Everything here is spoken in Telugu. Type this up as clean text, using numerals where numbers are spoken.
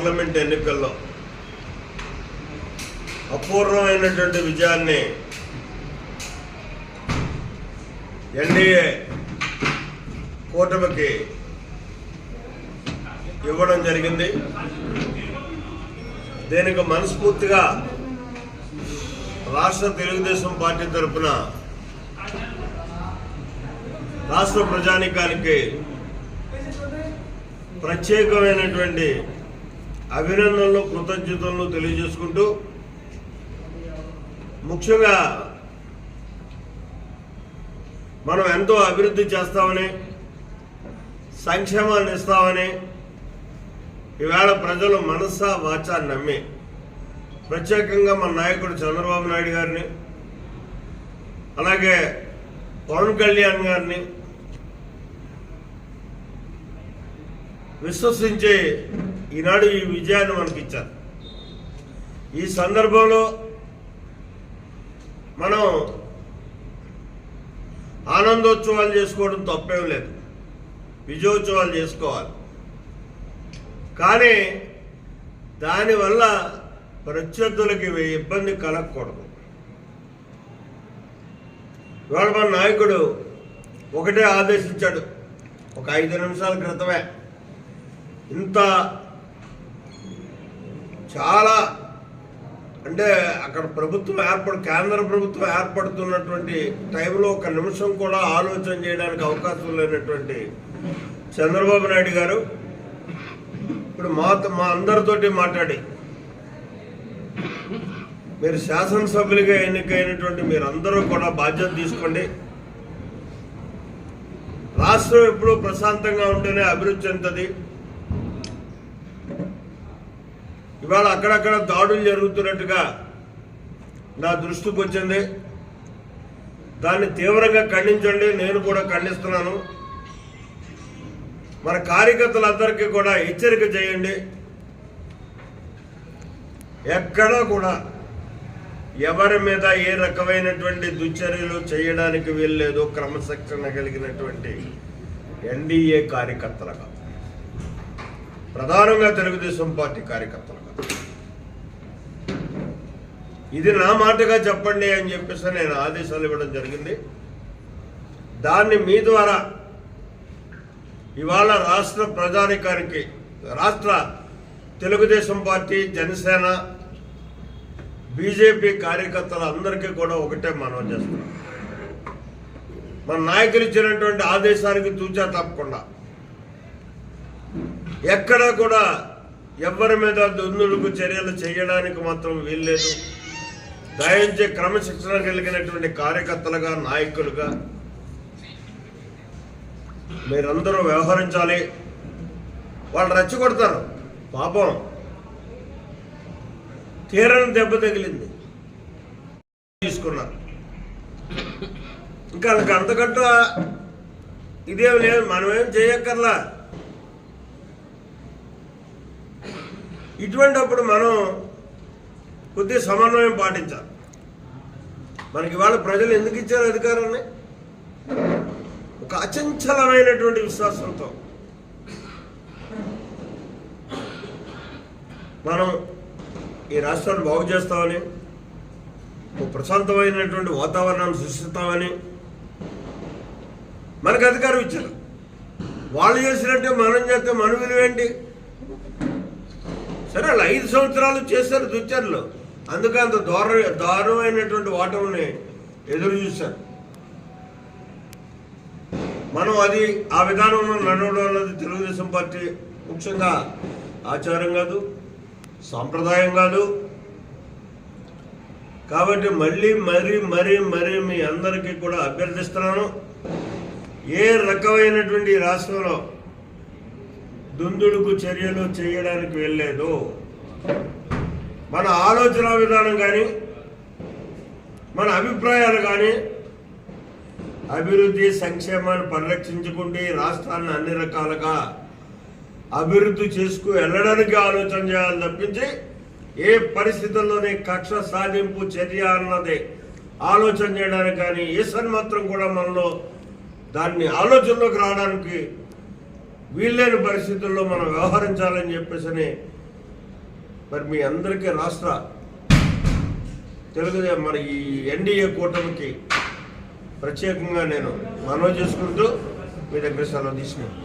పార్లమెంట్ ఎన్నికల్లో అపూర్వమైనటువంటి విజయాన్ని ఎన్డీఏ కూటమికి ఇవ్వడం జరిగింది. దీనికి మనస్ఫూర్తిగా రాష్ట్ర తెలుగుదేశం పార్టీ తరఫున రాష్ట్ర ప్రజానీకానికి ప్రత్యేకమైనటువంటి అభినందనలు, కృతజ్ఞతలు తెలియజేసుకుంటూ, ముఖ్యంగా మనం ఎంతో అభివృద్ధి చేస్తామని, సంక్షేమాన్ని ఇస్తామని ఈవేళ ప్రజలు మనసా వాచా నమ్మి, ప్రత్యేకంగా మన నాయకుడు చంద్రబాబు నాయుడు గారిని, అలాగే పవన్ కళ్యాణ్ గారిని విశ్వసించి ఈనాడు ఈ విజయాన్ని మనకిచ్చారు. ఈ సందర్భంలో మనం ఆనందోత్సవాలు చేసుకోవడం తప్పేం లేదు, విజయోత్సవాలు చేసుకోవాలి. కానీ దానివల్ల ప్రత్యర్థులకి ఇబ్బంది కలగకూడదు. ఇవాళ మన నాయకుడు ఒకటే ఆదేశించాడు, ఒక 5 నిమిషాల క్రితమే. ఇంత చాలా అంటే అక్కడ కేంద్ర ప్రభుత్వం ఏర్పడుతున్నటువంటి టైంలో 1 నిమిషం కూడా ఆలోచన చేయడానికి అవకాశం లేనటువంటి చంద్రబాబు నాయుడు గారు ఇప్పుడు మా అందరితోటి మాట్లాడి, మీరు శాసనసభ్యులుగా ఎన్నికైనటువంటి మీరందరూ కూడా బాధ్యత తీసుకోండి. రాష్ట్రం ఎప్పుడూ ప్రశాంతంగా ఉంటేనే అభివృద్ధి చెందుతుంది. ఇవాళ అక్కడక్కడ దాడులు జరుగుతున్నట్టుగా నా దృష్టికి వచ్చింది. దాన్ని తీవ్రంగా ఖండించండి, నేను కూడా ఖండిస్తున్నాను. మన కార్యకర్తలందరికీ కూడా హెచ్చరిక చేయండి. ఎక్కడా కూడా ఎవరి మీద ఏ రకమైనటువంటి దుశ్చర్యలు చేయడానికి వీల్లేదు. క్రమశిక్షణ కలిగినటువంటి ఎన్డీఏ కార్యకర్తలుగా, ప్రధానంగా తెలుగుదేశం పార్టీ కార్యకర్తలుగా ఇది నా మాటగా చెప్పండి అని చెప్పేసి నేను ఆదేశాలు ఇవ్వడం జరిగింది. దాన్ని మీ ద్వారా ఇవాళ రాష్ట్ర ప్రజానీకానికి, రాష్ట్ర తెలుగుదేశం పార్టీ, జనసేన, బీజేపీ కార్యకర్తలందరికీ కూడా ఒకటే మనవి చేస్తున్నాం. మన నాయకులు ఇచ్చినటువంటి ఆదేశానికి తూచా తప్పకుండా ఎక్కడా కూడా ఎవరి మీద దుందుడుకు చర్యలు చేయడానికి మాత్రం వీల్లేదు. దయించే క్రమశిక్షణ కలిగినటువంటి కార్యకర్తలుగా, నాయకులుగా మీరందరూ వ్యవహరించాలి. వాళ్ళు రెచ్చగొడతారు, పాపం తీరని దెబ్బ తగిలింది, తీసుకున్నారు. ఇంకా అంతకంట ఇదేం లేదు, మనమేం చేయక్కర్లా. ఇటువంటిప్పుడు మనం కొద్దిగా సమన్వయం పాటించాలి. మనకి ఇవాళ ప్రజలు ఎందుకు ఇచ్చారు అధికారాన్ని? ఒక అచంచలమైనటువంటి విశ్వాసంతో మనం ఈ రాష్ట్రాన్ని బాగు చేస్తామని, ఒక ప్రశాంతమైనటువంటి వాతావరణాన్ని సృష్టిస్తామని మనకు అధికారం ఇచ్చారు. వాళ్ళు చేసినట్టే మనం చేస్తే మన విలువేంటి? సరే, వాళ్ళు 5 సంవత్సరాలు చేశారు దుశ్చర్యలు, అందుకే అంత దారుణమైనటువంటి ఓటమిని ఎదురు చూశారు. మనం ఆ విధానంలో నడవడం అన్నది తెలుగుదేశం పార్టీ ముఖ్యంగా ఆచారం కాదు, సాంప్రదాయం కాదు. కాబట్టి మరీ మీ అందరికీ కూడా అభ్యర్థిస్తున్నాను, ఏ రకమైనటువంటి రాష్ట్రంలో దుందుడుకు చర్యలు చేయడానికి వెళ్ళలేదు. మన ఆలోచన విధానం కానీ, మన అభిప్రాయాలు కానీ అభివృద్ధి, సంక్షేమాన్ని పరిరక్షించుకుంటే రాష్ట్రాన్ని అన్ని రకాలుగా అభివృద్ధి చేసుకు వెళ్ళడానికి ఆలోచన చేయాలి తప్పించి ఏ పరిస్థితుల్లోనే కక్ష సాధింపు చర్య అన్నది ఆలోచన చేయడానికి కానీ ఏ సన్మాత్రం కూడా మనలో దాన్ని ఆలోచనలోకి రావడానికి వీల్లేని పరిస్థితుల్లో మనం వ్యవహరించాలని చెప్పేసి మరి మీ అందరికీ రాష్ట్ర తెలుగుదేశం మరి ఈ ఎన్డీఏ కూటమికి ప్రత్యేకంగా నేను మనవి చేసుకుంటూ మీ దగ్గర సెలవు తీసుకున్నాను.